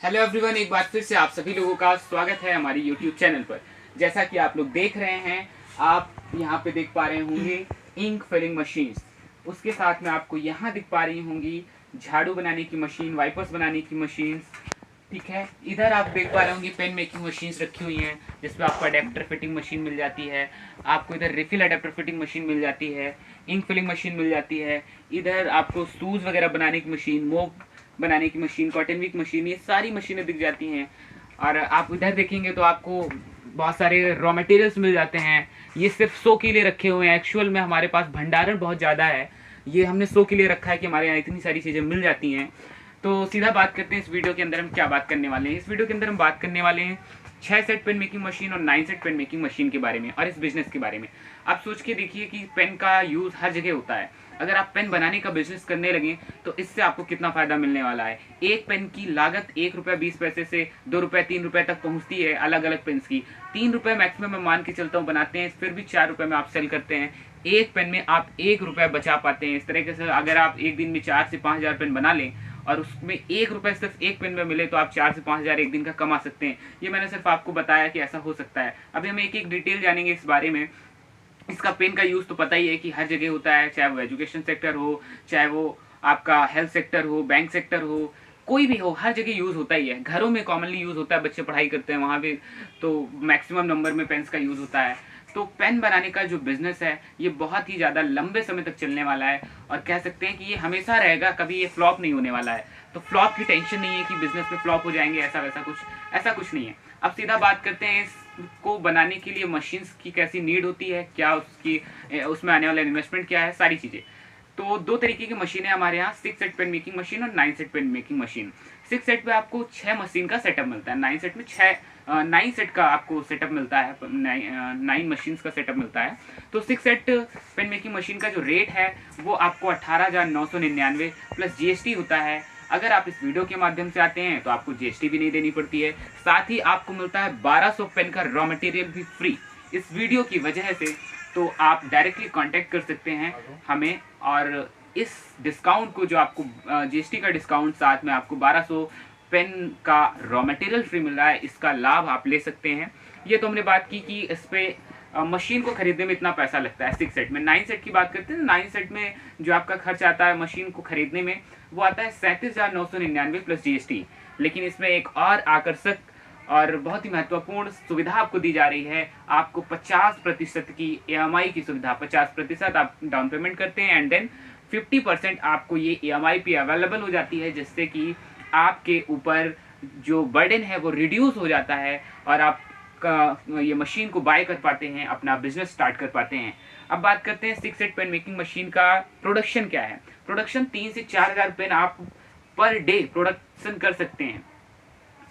Hello everyone, एक बार फिर से आप सभी लोगों का स्वागत है हमारी यूट्यूब चैनल पर। जैसा कि आप लोग देख रहे हैं, आप यहाँ पे देख पा रहे होंगे इंक फिलिंग मशीन्स। उसके साथ में आपको यहाँ दिख पा रही होंगी झाड़ू बनाने की मशीन, वाइपर्स बनाने की मशीन्स। ठीक है, इधर आप देख पा रहे होंगे पेन मेकिंग मशीन्स रखी हुई हैं, जिसमें आपको अडेप्टर फिटिंग मशीन मिल जाती है। आपको इधर रिफिल अडेप्टर फिटिंग मशीन मिल जाती है, इंक फिलिंग मशीन मिल जाती है। इधर आपको शूज़ वगैरह बनाने की मशीन, मोप बनाने की मशीन, कॉटन विक मशीन, ये सारी मशीनें दिख जाती हैं। और आप इधर देखेंगे तो आपको बहुत सारे रॉ मटेरियल्स मिल जाते हैं। ये सिर्फ शो के लिए रखे हुए हैं, एक्चुअल में हमारे पास भंडारण बहुत ज़्यादा है। ये हमने शो के लिए रखा है कि हमारे यहाँ इतनी सारी चीज़ें मिल जाती हैं। तो सीधा बात करते हैं इस वीडियो के अंदर हम क्या बात करने वाले हैं। इस वीडियो के अंदर हम बात करने वाले हैं 6 सेट पेन मेकिंग मशीन और 9 सेट पेन मेकिंग मशीन के बारे में और इस बिजनेस के बारे में। आप सोच के देखिए कि पेन का यूज़ हर जगह होता है। अगर आप पेन बनाने का बिजनेस करने लगे तो इससे आपको कितना फ़ायदा मिलने वाला है। एक पेन की लागत ₹1.20 से ₹2 ₹3 तक पहुंचती है। अलग अलग पेन्स की ₹3 मैक्सिमम मैं मान के चलता हूँ बनाते हैं, फिर भी ₹4 में आप सेल करते हैं। एक पेन में आप ₹1 बचा पाते हैं। इस तरीके से अगर आप एक दिन में 4 से 5 हज़ार पेन बना लें और उसमें ₹1 सिर्फ एक पेन में मिले तो आप 4 से 5 हज़ार एक दिन का कमा सकते हैं। ये मैंने सिर्फ आपको बताया कि ऐसा हो सकता है। अभी हम एक एक डिटेल जानेंगे इस बारे में। इसका पेन का यूज़ तो पता ही है कि हर जगह होता है, चाहे वो एजुकेशन सेक्टर हो, चाहे वो आपका हेल्थ सेक्टर हो, बैंक सेक्टर हो, कोई भी हो, हर जगह यूज़ होता ही है। घरों में कॉमनली यूज़ होता है, बच्चे पढ़ाई करते हैं वहाँ भी तो मैक्सिमम नंबर में पेन्स का यूज़ होता है। तो पेन बनाने का जो बिज़नेस है ये बहुत ही ज़्यादा लंबे समय तक चलने वाला है और कह सकते हैं कि ये हमेशा रहेगा, कभी ये फ्लॉप नहीं होने वाला है। तो फ्लॉप की टेंशन नहीं है कि बिज़नेस में फ्लॉप हो जाएंगे, ऐसा कुछ नहीं है। अब सीधा बात करते हैं इसको बनाने के लिए मशीन्स की कैसी नीड होती है, क्या उसकी उसमें आने वाला इन्वेस्टमेंट क्या है, सारी चीज़ें। तो दो तरीके की मशीनें हमारे यहाँ, 6 सेट पेन मेकिंग मशीन और 9 set pen making machine. 6 set पे आपको 6 मशीन का सेटअप मिलता है, 9 सेट में 9 सेट का आपको सेटअप मिलता है, 9 मशीन्स का सेटअप मिलता है। तो 6 सेट पेन मेकिंग मशीन का जो रेट है वो आपको 18,999 प्लस जीएसटी होता है। अगर आप इस वीडियो के माध्यम से आते हैं तो आपको जीएसटी भी नहीं देनी पड़ती है। साथ ही आपको मिलता है 1200 पेन का रॉ मटेरियल भी फ्री इस वीडियो की वजह से। तो आप डायरेक्टली कांटेक्ट कर सकते हैं हमें और इस डिस्काउंट को, जो आपको जीएसटी का डिस्काउंट साथ में आपको 1200 पेन का रॉ मटेरियल फ्री मिल रहा है, इसका लाभ आप ले सकते हैं। ये तो हमने बात की कि इस पे मशीन को खरीदने में इतना पैसा लगता है 6 सेट में। 9 सेट की बात करते हैं, 9 सेट में जो आपका खर्च आता है मशीन को खरीदने में वो आता है 37,999 प्लस जीएसटी। लेकिन इसमें एक और आकर्षक और बहुत ही महत्वपूर्ण सुविधा आपको दी जा रही है। आपको 50% की EMI की सुविधा, 50% आप डाउन पेमेंट करते हैं एंड देन 50% आपको ये EMI पे अवेलेबल हो जाती है, जिससे कि आपके ऊपर जो बर्डन है वो रिड्यूस हो जाता है और आप ये मशीन को बाय कर पाते हैं, अपना बिजनेस स्टार्ट कर पाते हैं। अब बात करते हैं 6 सेट पेन मेकिंग मशीन का प्रोडक्शन क्या है। प्रोडक्शन 3 से 4 हज़ार पेन आप पर डे प्रोडक्शन कर सकते हैं।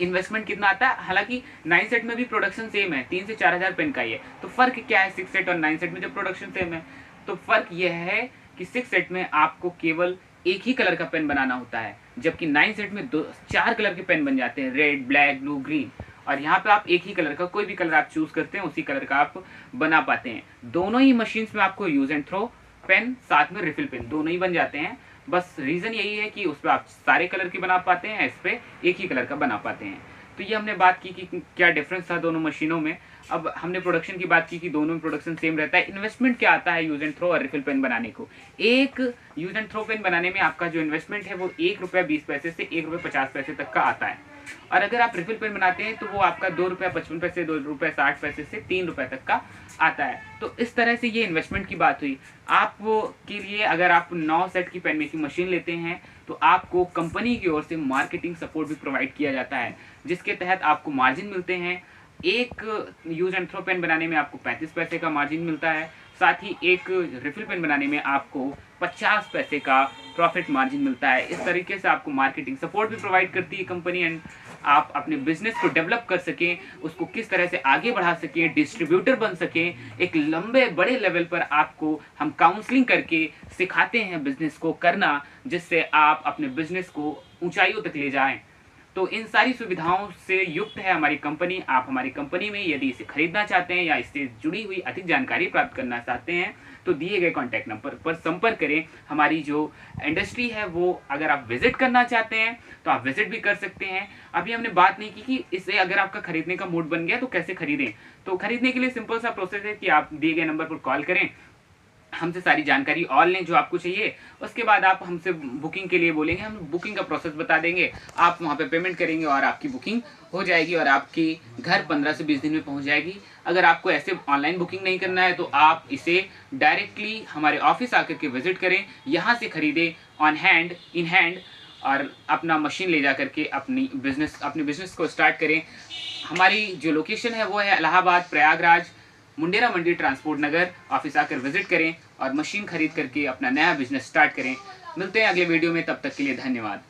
इन्वेस्टमेंट कितना आता है, हालांकि 9 सेट में भी प्रोडक्शन सेम है, 3 से 4 हज़ार पेन का ही है। तो फर्क क्या है 6 सेट और 9 सेट में जब प्रोडक्शन सेम है? तो फर्क यह है कि 6 सेट में आपको केवल एक ही कलर का पेन बनाना होता है, जबकि 9 सेट में 4 कलर के पेन बन जाते हैं, रेड, ब्लैक, ब्लू, ग्रीन। और यहाँ पे आप एक ही कलर का, कोई भी कलर आप चूज करते हैं उसी कलर का आप बना पाते हैं। दोनों ही मशीन्स में आपको यूज एंड थ्रो पेन साथ में रिफिल पेन दोनों ही बन जाते हैं। बस रीजन यही है कि उस पर आप सारे कलर की बना पाते हैं, इस पे एक ही कलर का बना पाते हैं। तो ये हमने बात की कि क्या डिफरेंस था दोनों मशीनों में। अब हमने प्रोडक्शन की बात की कि दोनों में प्रोडक्शन सेम रहता है। इन्वेस्टमेंट क्या आता है यूज एंड थ्रो और रिफिल पेन बनाने को? एक यूज एंड थ्रो पेन बनाने में आपका जो इन्वेस्टमेंट है वो ₹1.20 से ₹1.50 तक का आता है। और अगर आप रिफिल पेन बनाते हैं तो वो आपका ₹2.55, ₹2.60 से ₹3 तक का आता है। तो इस तरह से ये इन्वेस्टमेंट की बात हुई। आप के लिए अगर आप 9 सेट की पेन मेकिंग मशीन लेते हैं तो आपको कंपनी की ओर से मार्केटिंग सपोर्ट भी प्रोवाइड किया जाता है, जिसके तहत आपको मार्जिन मिलते हैं। एक यूज एंड थ्रो पेन बनाने में आपको 35 पैसे का मार्जिन मिलता है, साथ ही एक रिफिल पेन बनाने में आपको 50 पैसे का प्रॉफिट मार्जिन मिलता है। इस तरीके से आपको मार्केटिंग सपोर्ट भी प्रोवाइड करती है कंपनी एंड आप अपने बिजनेस को डेवलप कर सकें, उसको किस तरह से आगे बढ़ा सकें, डिस्ट्रीब्यूटर बन सकें। एक लंबे बड़े लेवल पर आपको हम काउंसलिंग करके सिखाते हैं बिजनेस को करना, जिससे आप अपने बिजनेस को ऊंचाइयों तक ले जाएं। तो इन सारी सुविधाओं से युक्त है हमारी कंपनी। आप हमारी कंपनी में यदि इसे खरीदना चाहते हैं या इससे जुड़ी हुई अधिक जानकारी प्राप्त करना चाहते हैं तो दिए गए कॉन्टैक्ट नंबर पर संपर्क करें। हमारी जो इंडस्ट्री है वो अगर आप विजिट करना चाहते हैं तो आप विजिट भी कर सकते हैं। अभी हमने बात नहीं की कि इसे अगर आपका खरीदने का मूड बन गया तो कैसे खरीदें। तो खरीदने के लिए सिंपल सा प्रोसेस है कि आप दिए गए नंबर पर कॉल करें, हमसे सारी जानकारी और लें जो आपको चाहिए। उसके बाद आप हमसे बुकिंग के लिए बोलेंगे, हम बुकिंग का प्रोसेस बता देंगे, आप वहाँ पे पेमेंट करेंगे और आपकी बुकिंग हो जाएगी और आपके घर 15 से 20 दिन में पहुँच जाएगी। अगर आपको ऐसे ऑनलाइन बुकिंग नहीं करना है तो आप इसे डायरेक्टली हमारे ऑफिस आकर के विजिट करें, यहाँ से खरीदें ऑन हैंड इन हैंड और अपना मशीन ले जा करके अपने बिजनेस को स्टार्ट करें। हमारी जो लोकेशन है वो है इलाहाबाद प्रयागराज मुंडेरा मंडी ट्रांसपोर्ट नगर। ऑफिस आकर विजिट करें और मशीन खरीद करके अपना नया बिजनेस स्टार्ट करें। मिलते हैं अगले वीडियो में, तब तक के लिए धन्यवाद।